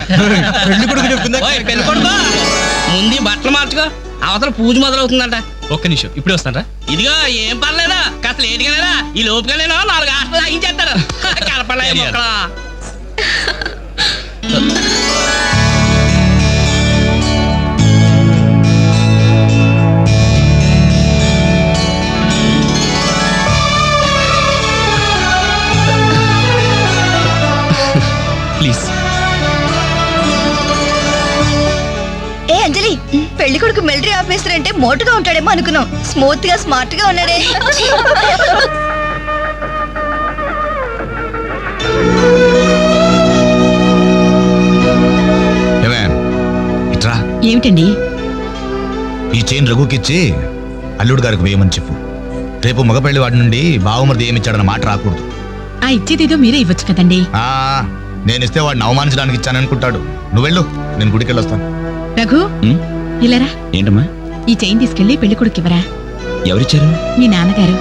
పెళ్లి కొడుకు చెప్పిందా? పెళ్లి కొడుకు ముందు బట్టలు మార్చుకో, అవతల పూజ మొదలవుతుందంట. ఒక్క నిమిషం, ఇప్పుడే వస్తానరా. ఇదిగో ఏం పర్లేదా, కాస్త లేటుగానేరా. ఈ లోపుగా నేను 4 హాస్టల్ లాగించేస్తాడు. కలపలే మొక్కల. ప్లీజ్. ఏ అంజలి, పెళ్లి కొడుకు మిలిటరీ ఆఫీసర్ అంటే మోటుగా ఉంటాడేమో అనుకున్నాం. స్మూత్ గా స్మార్ట్ గా ఉన్నాడే. ఇట్రా. ఏమిటండి? ఈ చైన్ రఘుకిచ్చి అల్లుడు గారికి వేయమని చెప్పు. రేపు మగపెళ్లి వాడి నుండి బావమరిది ఏమిచ్చాడన్న మాట రాకూడదు. ఆ ఇచ్చేదేదో మీరే ఇవ్వచ్చు కదండి. నేను ఇస్తే వాడిని అవమానించడానికి ఇచ్చాననుకుంటాడు. నువ్వు వెళ్ళు, నేను గుడికి వెళ్ళొస్తాను. రఘు, ఇలారా. ఏంటమ్మా? ఈ చైన్ తీసుకెళ్లి పెళ్లి కొడుకు ఇవ్వరా. ఎవరిచ్చారు? మీ నాన్నగారు.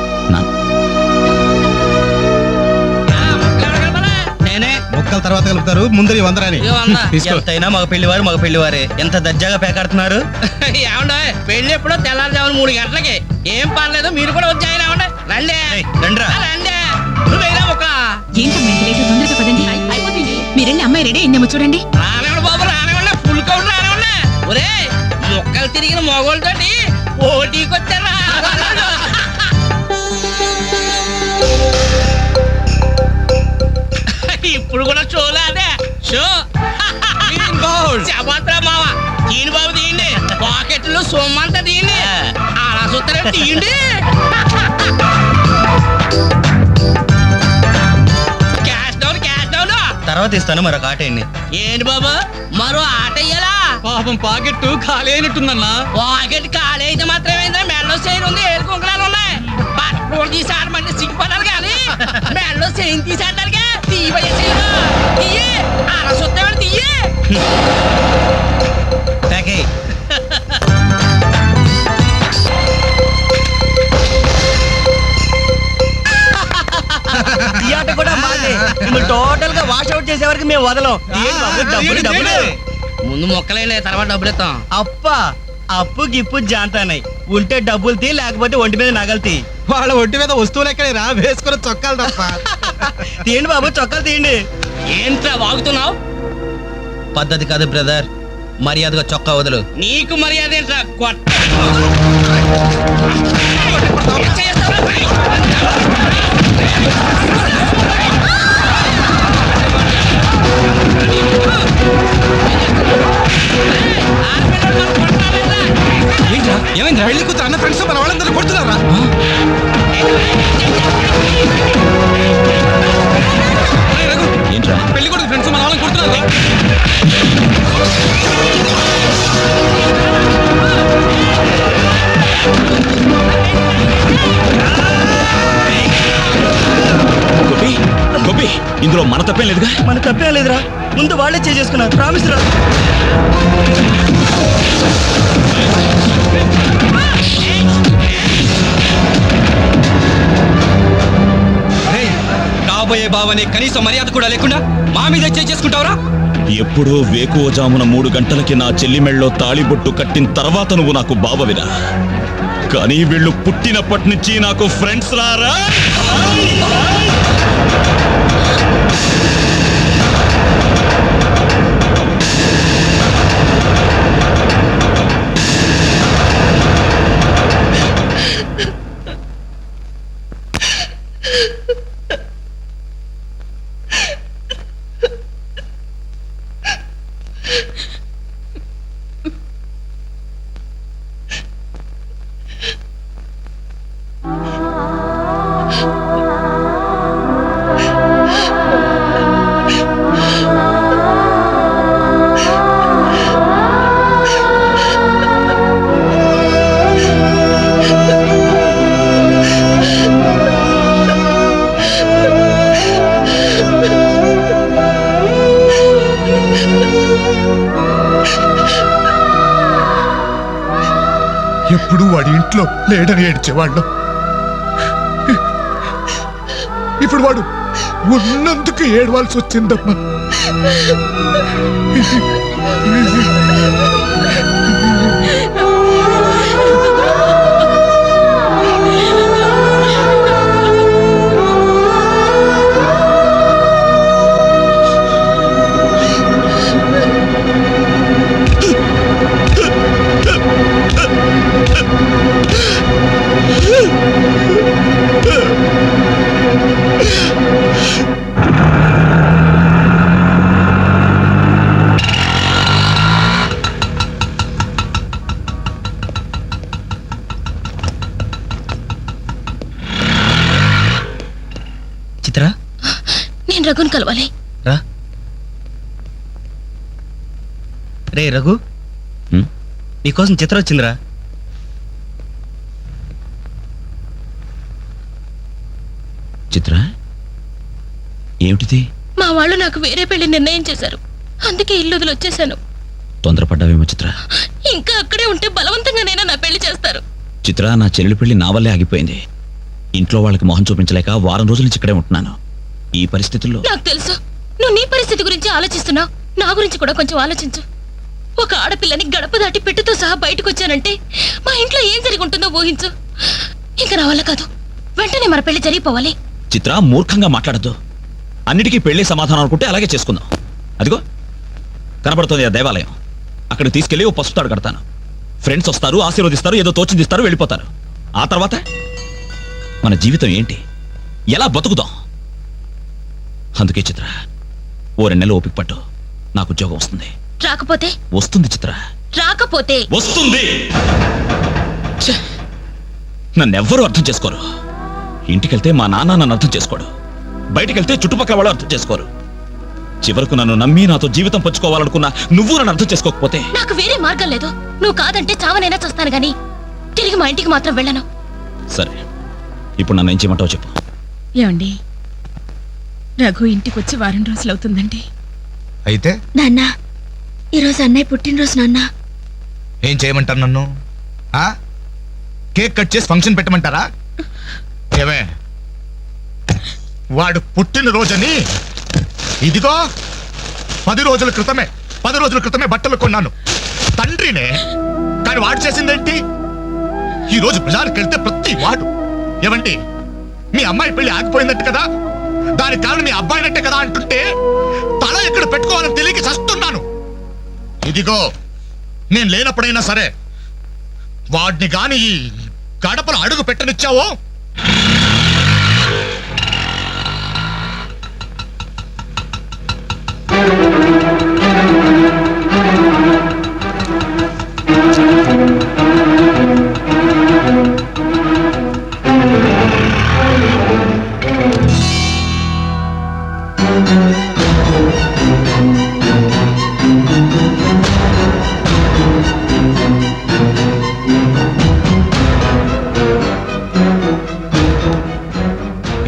మొక్కల తర్వాత కలుపుతారు, ముందు వందరాని. ఎంతైనా మగ పెళ్లివారే ఎంత దర్జాగా పేకాడుతున్నారు. ఏమండే, పెళ్లి ఎప్పుడో తెల్లారుజామున 3 గంటలకి. ఏం పర్లేదు, మీరు కూడా వచ్చాయి. రండి రండి. ఏంటమ్మా ఇంత లేటు? తొందరగా పదండి, అయిపోతుంది. మీరెళ్ళి అమ్మాయి రెడీ అయిందేమో చూడండి. రానివ్వండి బాబు, రానివ్వండి. ఫుల్ కౌంట్ రానివ్వండి. ఒరే, మొక్కలు తిరిగిన మొగోళ్ళతోటి పోటీకి వచ్చారా? ఇప్పుడు కూడా షోలా అదే షో. చెప్పత్రా మావ, తీయండి బాబు, తీయండి. పాకెట్లో సొమ్మంతా తీయండి. అలా చూస్తారా, తీయండి. తర్వాత ఇస్తాను, మరొక ఆట వేయండి. ఏంటి బాబు, మరో ఆట అయ్యాలా? పాపం పాకెట్ ఖాళీ అయినట్టుందన్నా. పాకెట్ ఖాళీ అయితే మాత్రమేంద్రా, మెడలో చైన్ ఉంది, ఏడు కుంకరాలు ఉన్నాయి. పట్టుకోడు తీసాడమంటే సిగ్గుపడాలి కానీ మెడలో చైన్ తీసేటానికే తీయబోయే చైన్ తీయి. అలా చూస్తామని తీయి. ఈ ఆట కూడా మాదే. టోటల్ గా వాష్ అవుట్ చేసే వరకు మేము వదలం. ముందు మొక్కలైనా తర్వాత డబ్బులు ఇస్తాం. అప్పు గిప్పు జాంతానాయి. ఉంటే డబ్బులు తీ, లేకపోతే ఒంటి మీద నగలు తీ. వాళ్ళ ఒంటి మీద వస్తువులు ఎక్కడే రా, వేసుకున్న చొక్కాలు తప్ప. తీయండి బాబు, చొక్కాలు తీయండి. ఏంట్రా వాగుతున్నావు? పద్ధతి కాదు బ్రదర్, మర్యాదగా చొక్కా వదులు. నీకు మర్యాద ఏంట్రా? ఏమైంది? పెళ్లి కూతురు అన్న ఫ్రెండ్స్ మన వాళ్ళందరూ కొడుతున్నారా? ఏంట్రా? పెళ్లి కొడుకు ఫ్రెండ్స్ మన వాళ్ళని కొడుతున్నారా? గోపి, ఇందులో మన తప్పేం లేదుగా? మన తప్పేం లేదురా, ముందు వాళ్ళే చేసుకున్నారు. ప్రామిస్ రా. కాబోయే బావనే కనీసం మర్యాద కూడా లేకుండా మా మీద చేసుకుంటావురా? ఎప్పుడో వేకువజామున 3 గంటలకి నా చెల్లి మెళ్ళలో తాళిబొట్టు కట్టిన తర్వాత నువ్వు నాకు బావవిరా. కానీ వీళ్ళు పుట్టినప్పటి నుంచి నాకు ఫ్రెండ్స్ రారా. ఎప్పుడు వాడి ఇంట్లో లేడని ఏడ్చేవాళ్ళు. ఇప్పుడు వాడు ఉన్నందుకు ఏడవాల్సి వచ్చిందమ్మా. చిత్ర నేను రఘుని కలవాలి. రా. రే రఘు, నీకోసం చిత్ర వచ్చిందిరా. చిత్ర, ఏమిటిది? మా వాళ్ళు నాకు వేరే పెళ్లి నిర్ణయం చేశారు. అందుకే ఇల్లు వదిలి వచ్చేసాను. తొందరపడ్డావేమో చిత్ర. ఇంకా అక్కడే ఉంటే బలవంతంగానైనా నా పెళ్లి చేస్తారు. చిత్ర, నా చెల్లెలి పెళ్లి నా వల్లే ఆగిపోయింది. ఇంట్లో వాళ్ళకి మొహం చూపించలేక వారం రోజుల నుంచి ఇక్కడే ఉంటున్నాను. ఈ పరిస్థితుల్లో నాకు తెలుసు నువ్వు నీ పరిస్థితి గురించి ఆలోచిస్తున్నావు. నా గురించి కూడా కొంచెం ఆలోచించు. ఒక ఆడపిల్లని గడప దాటి పెట్టుతో సహా బయటకు వచ్చానంటే మా ఇంట్లో ఏం జరిగి ఉంటుందో ఊహించు. ఇంకా నా వల్ల కాదు. వెంటనే మన పెళ్లి జరిగిపోవాలి. చిత్ర, మూర్ఖంగా మాట్లాడద్దు. అన్నిటికీ పెళ్లి సమాధానం అనుకుంటే అలాగే చేసుకుందాం. అదిగో కనబడుతుంది ఆ దేవాలయం. అక్కడికి తీసుకెళ్లి ఓ పసుపు తాడు కడతాను. ఫ్రెండ్స్ వస్తారు, ఆశీర్వదిస్తారు, ఏదో తోచిందిస్తారు, వెళ్ళిపోతారు. ఆ తర్వాత మన జీవితం ఏంటి, ఎలా బతుకుదాం? అందుకే చిత్ర, ఓ 2 నెలలు ఓపిక పట్టు. నాకు ఉద్యోగం వస్తుంది. రాకపోతే? వస్తుంది చిత్ర, రాకపోతే వస్తుంది. ఛే! నన్నెవ్వరూ అర్థం చేసుకోరు. ఇంటికెళ్తే మా నాన్న నన్ను అర్థం చేసుకోడు. బయటికెళ్తే చుట్టుపక్కల వాళ్ళు అర్థం చేసుకోరు. చివరకు నన్ను నమ్మి నాతో జీవితం పంచుకోవాలనుకున్నా నువ్వు నన్ను అర్థం చేసుకోకపోతే? నాకు వేరే మార్గం లేదు. నువ్వు కాదంటే చావనైనా చస్తాను గాని తిరిగి మా ఇంటికి మాత్రం వెళ్ళను. సరే, ఇప్పుడు నన్ను ఏం చేయమంటావు చెప్పు. ఏమండి, రఘు ఇంటికి వచ్చి వారం రోజులు అవుతుందండి. అయితే నాన్న, ఈరోజు అన్నయ్య పుట్టినరోజు నాన్న. ఏం చేయమంటారు నన్ను? ఆ? కేక్ కట్ చేసి ఫంక్షన్ పెట్టమంటారా? ఏమే, వాడు పుట్టినరోజని ఇదిగో 10 రోజుల క్రితమే బట్టలు కొన్నాను. తండ్రినే. కానీ వాడు చేసిందేంటి? ఈ రోజు బజార్కి వెళ్తే ప్రతి వాడు ఏమండి మీ అమ్మాయి పెళ్లి ఆగిపోయిందంట కదా, దానికి కారణం మీ అబ్బాయినంటే కదా అంటుంటే తల ఎక్కడ పెట్టుకోవాలని తెలియక చస్తున్నాను. ఇదిగో నేను లేనప్పుడైనా సరే వాడిని గాని ఈ గడపలు అడుగు పెట్టనిచ్చావో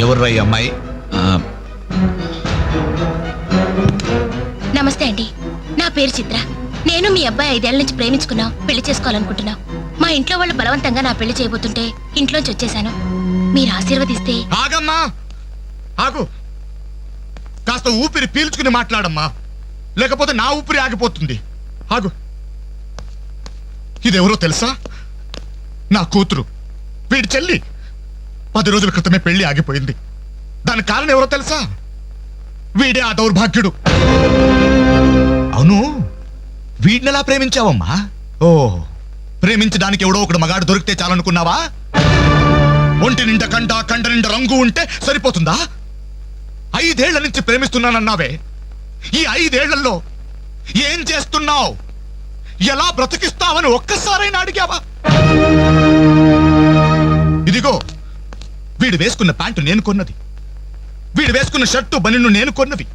ఎవర్రా ఈ అమ్మాయి? నమస్తే అండి, నా పేరు చిత్ర. నేను మీ అబ్బాయి 5 ఏళ్ల నుంచి ప్రేమించుకున్నాం, పెళ్లి చేసుకోవాలనుకుంటున్నాం. మా ఇంట్లో వాళ్ళు బలవంతంగా నా పెళ్లి చేయబోతుంటే ఇంట్లోంచి వచ్చేసాను. మీరు ఆశీర్వదిస్తే. ఆగమ్మా, ఆగు. కాస్త ఊపిరి పీల్చుకుని మాట్లాడమ్మా, లేకపోతే నా ఊపిరి ఆగిపోతుంది. ఆగు. ఇదెవరో తెలుసా? నా కూతురు, వీడి చెల్లి. 10 రోజుల క్రితమే పెళ్లి ఆగిపోయింది. దానికి కారణం ఎవరో తెలుసా? వీడే ఆ దౌర్భాగ్యుడు. అవును, వీడినెలా ప్రేమించావమ్మా? ఓ, ప్రేమించడానికి ఎవడో ఒకడు మగాడు దొరికితే చాలనుకున్నావా? ఒంటి నిండా కండ నిండా రంగు ఉంటే సరిపోతుందా? 5 ఏళ్ల నుంచి ప్రేమిస్తున్నానన్నావే, ఈ 5 ఏళ్లలో ఏం చేస్తున్నావు? ఎలా బ్రతికిస్తావని ఒక్కసారైనా అడిగావా? ఇదిగో వీడు వేసుకున్న ప్యాంటు నేను కొన్నది, వీడు వేసుకున్న షర్టు బనిను నేను కొన్నవి,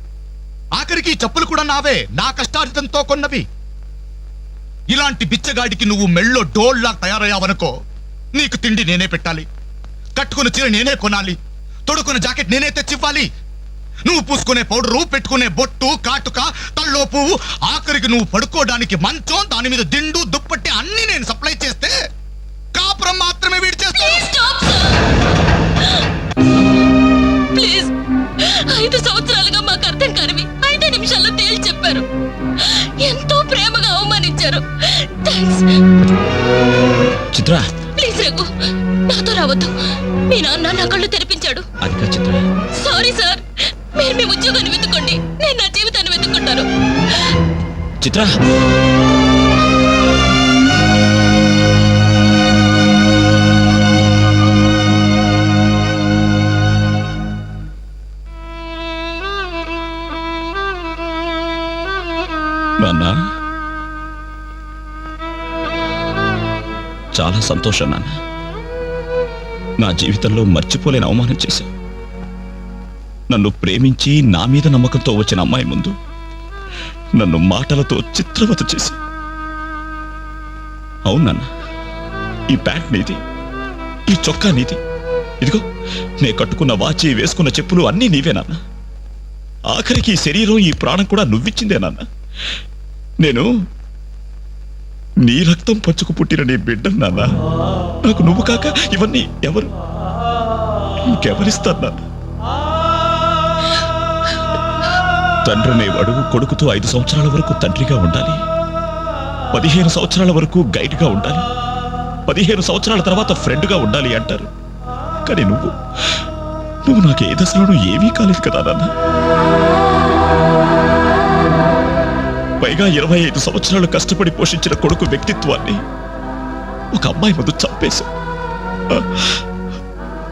ఆఖరికి చెప్పులు కూడా నావే, నా కష్టార్జితంతో కొన్నవి. ఇలాంటి బిచ్చగాడికి నువ్వు మెళ్ళో డోల్లా తయారయ్యావనుకో, నీకు తిండి నేనే పెట్టాలి, కట్టుకున్న చీర నేనే కొనాలి, తొడుకున్న జాకెట్ నేనే తెచ్చివ్వాలి. నువ్వు పూసుకునే పౌడరు, పెట్టుకునే బొట్టు, కాటుక, తల్లో పువ్వు, ఆఖరికి నువ్వు పడుకోవడానికి మంచం, దాని మీద దిండు, దుప్పట్టి అన్ని నేను సప్లై చేస్తే కాపురం మాత్రమే వీడి చేస్తాను. ప్లీజ్, 5 సంవత్సరాలుగా మాకు అర్థం కానివి 5 నిమిషాల్లో తెప్పించారు. థాంక్స్. చిత్ర ప్లీజ్ రఘు, నాతో రావద్దు. మీ నాన్న నా కళ్ళు తెరిపించాడు. అది కాదు చిత్ర. సారీ సార్, మీరు మీ ఉద్యోగాన్ని వెతుక్కోండి, నేను నా జీవితాన్ని వెతుక్కుంటాను. చిత్ర నాన్న, చాలా సంతోషం నాన్న. నా జీవితంలో మర్చిపోలేని అవమానం చేశావు. నన్ను ప్రేమించి నా మీద నమ్మకంతో వచ్చిన అమ్మాయి ముందు నన్ను మాటలతో చిత్రవత చేసి. అవునన్న, ఈ ప్యాంట్ నీది, ఈ చొక్కా నీది, ఇదిగో నే కట్టుకున్న వాచి, వేసుకున్న చెప్పులు అన్నీ నీవే నాన్న. ఆఖరికి ఈ శరీరం, ఈ ప్రాణం కూడా నువ్విచ్చిందే నాన్న. నేను నీ రక్తం పంచుకు పుట్టిన నీ బిడ్డను నాన్న. నాకు నువ్వు కాక ఇవన్నీ ఎవరు, ఇంకెవరిస్తారు నాన్న? తండ్రినేవాడు కొడుకుతో 5 సంవత్సరాల వరకు తండ్రిగా ఉండాలి, 15 సంవత్సరాల వరకు గైడ్గా ఉండాలి, 15 సంవత్సరాల తర్వాత ఫ్రెండ్గా ఉండాలి అంటారు. కానీ నువ్వు నాకు ఏ దశలోనూ ఏమీ కాలేదు కదా నాన్న. పైగా 25 సంవత్సరాలు కష్టపడి పోషించిన కొడుకు వ్యక్తిత్వాన్ని ఒక అమ్మాయి ముందు చంపేశా.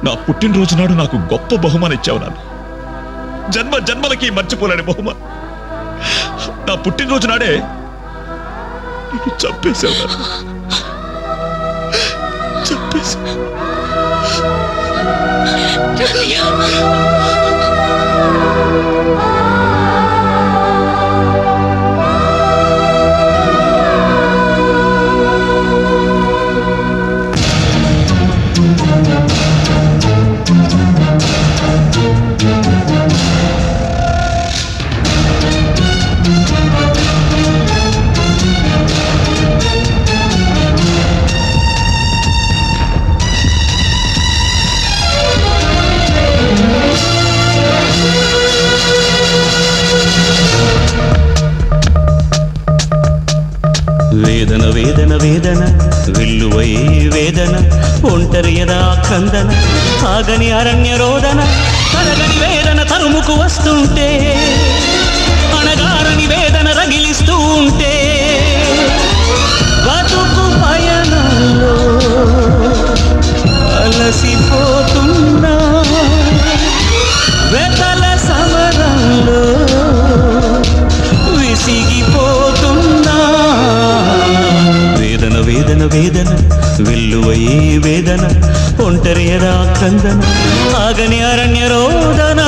నా పుట్టినరోజు నాడు నాకు గొప్ప బహుమానం ఇచ్చావు నాన్న. జన్మ జన్మలకి మర్చిపోలేని బహుమానం. నా పుట్టినరోజు నాడే నన్ను చంపేశావు నాన్న. చంపేశావు. వేదన వేదన వేదన వెల్లువై వేదన ఒంటరి యదా కందన ఆగని అరణ్య రోదన కలగని వేదన తరుముకు వస్తుంటే అణగారని వేదన రగిలిస్తూ ఉంటే బతుకు పయనంలో అలసిపోతున్నా వెతల సమరంలో విసిగిపోతున్నా వేదన వేదన వేదన వెల్లువై వేదన ఒంటరి యదా కందన ఆగని అరణ్య రోదన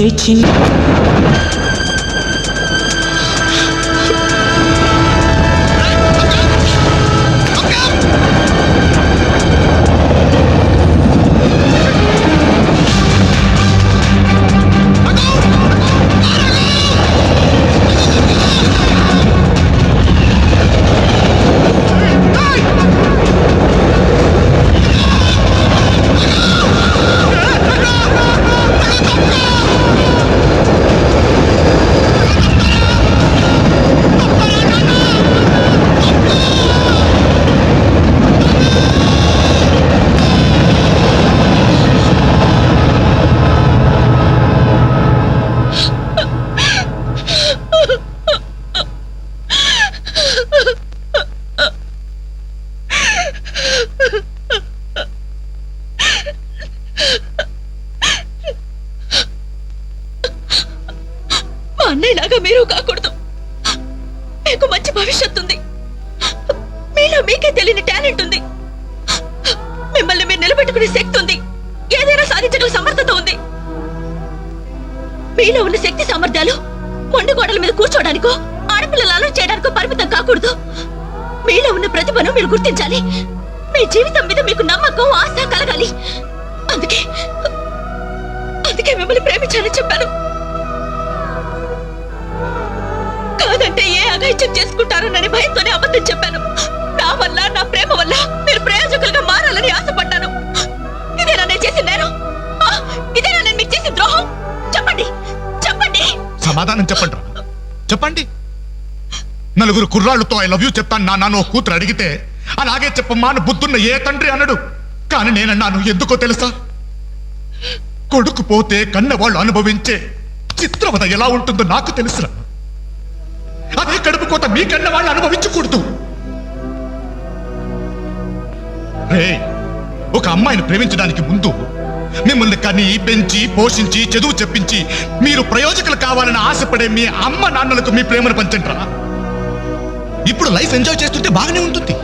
ఏ చిన్న మంచి భవిష్యత్తు ఉంది. మీలో మీకే తెలియని టాలెంట్ ఉంది. మిమ్మల్ని మీరు నిలబెట్టుకునే శక్తి ఉంది. ఏదైనా సాధించగల సమర్థత ఉంది. మీలో ఉన్న శక్తి సామర్థ్యాలు మొండి గోడల మీద కూర్చోడానికో ఆడపిల్లలు అలవాటు చేయడానికో పరిమితం కాకూడదు. మీలో ఉన్న ప్రతిభను మీరు గుర్తించాలి. మీ జీవితం మీద మీకు నమ్మకం, ఆశ కలగాలి. అందుకే మిమ్మల్ని ప్రేమించాలని చెప్పాను. కాదంటే ఏ అఘాయిత్యం చేసుకుంటారోనని భయంతోనే అబద్ధం చెప్పాను. నా వల్ల, నా ప్రేమ వల్ల మీరు ప్రయోజకులుగా మారాలని ఆశపడ్డాను. ఇదేనా నేను చేసిన నేరం? ఇదేనా నేను మీకు చేసిన ద్రోహం? చెప్పండి, చెప్పండి. సమాధానం చెప్పండి రా. చెప్పండి. నలుగురు కుర్రాళ్ళతో ఐ లవ్ యూ చెప్తాను నాన్న ఓ కూతురు అడిగితే అలాగే చెప్పమ్మా అని బుద్ధున్న ఏ తండ్రి అనడు. కానీ నేనన్నాను. ఎందుకో తెలుసా? కొడుకు పోతే కన్నవాళ్ళు అనుభవించే చిత్రవద ఎలా ఉంటుందో నాకు తెలుసురా. అదే కడుపు కోత మీ కన్న వాళ్ళు అనుభవించకూడదు. రే, ఒక అమ్మాయిని ప్రేమించడానికి ముందు మిమ్మల్ని కని పెంచి పోషించి చదువు చెప్పించి మీరు ప్రయోజకులు కావాలని ఆశపడే మీ అమ్మ నాన్నలకు మీ ప్రేమను పంచంట్రా. ఇప్పుడు లైఫ్ ఎంజాయ్ చేస్తుంటే బాగానే ఉంటుంది.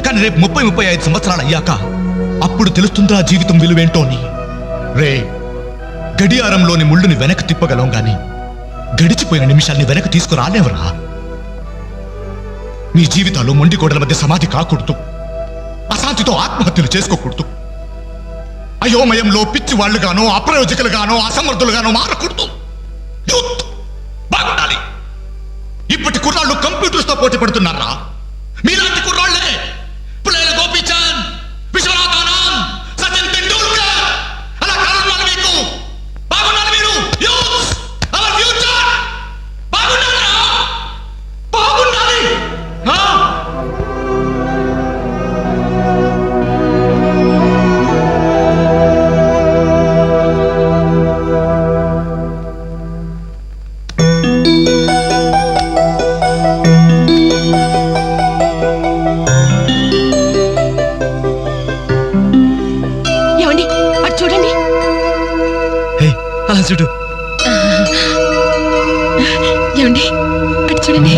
కానీ రేపు 30-35 సంవత్సరాలు అయ్యాక అప్పుడు తెలుస్తుందా జీవితం విలువేంటోని. రే, గడియారంలోని ముళ్ళుని వెనక్కి తిప్పగలం గాని గడిచిపోయిన నిమిషాల్ని వెనక్కి తీసుకురాలేవరా. మీ జీవితాలు మొండి గోడల మధ్య సమాధి కాకూడదు. అశాంతితో ఆత్మహత్యలు చేసుకోకూడదు. అయోమయంలో పిచ్చి వాళ్ళుగానో అప్రయోజకులుగానో అసమర్థులుగానో మారకూడదు. యూత్ బాగుండాలి. ఇప్పటి కుర్రాళ్ళు కంప్యూటర్స్ తో పోటీ పడుతున్నారా? మీలాంటి కుర్రాళ్లే పుల్లయ్య గోపీచంద్, విశ్వనాథ్ ఆనంద్, సచిన్ తెండూల్కర్ అలా కారణాలు మీకు. బాగుండాలి మీరు. Youth our future. బాగుండాలి, బాగుండాలి. ఏమండి, అటు చూడండి. అలా చూడు. ఏమండి, అటు చూడండి.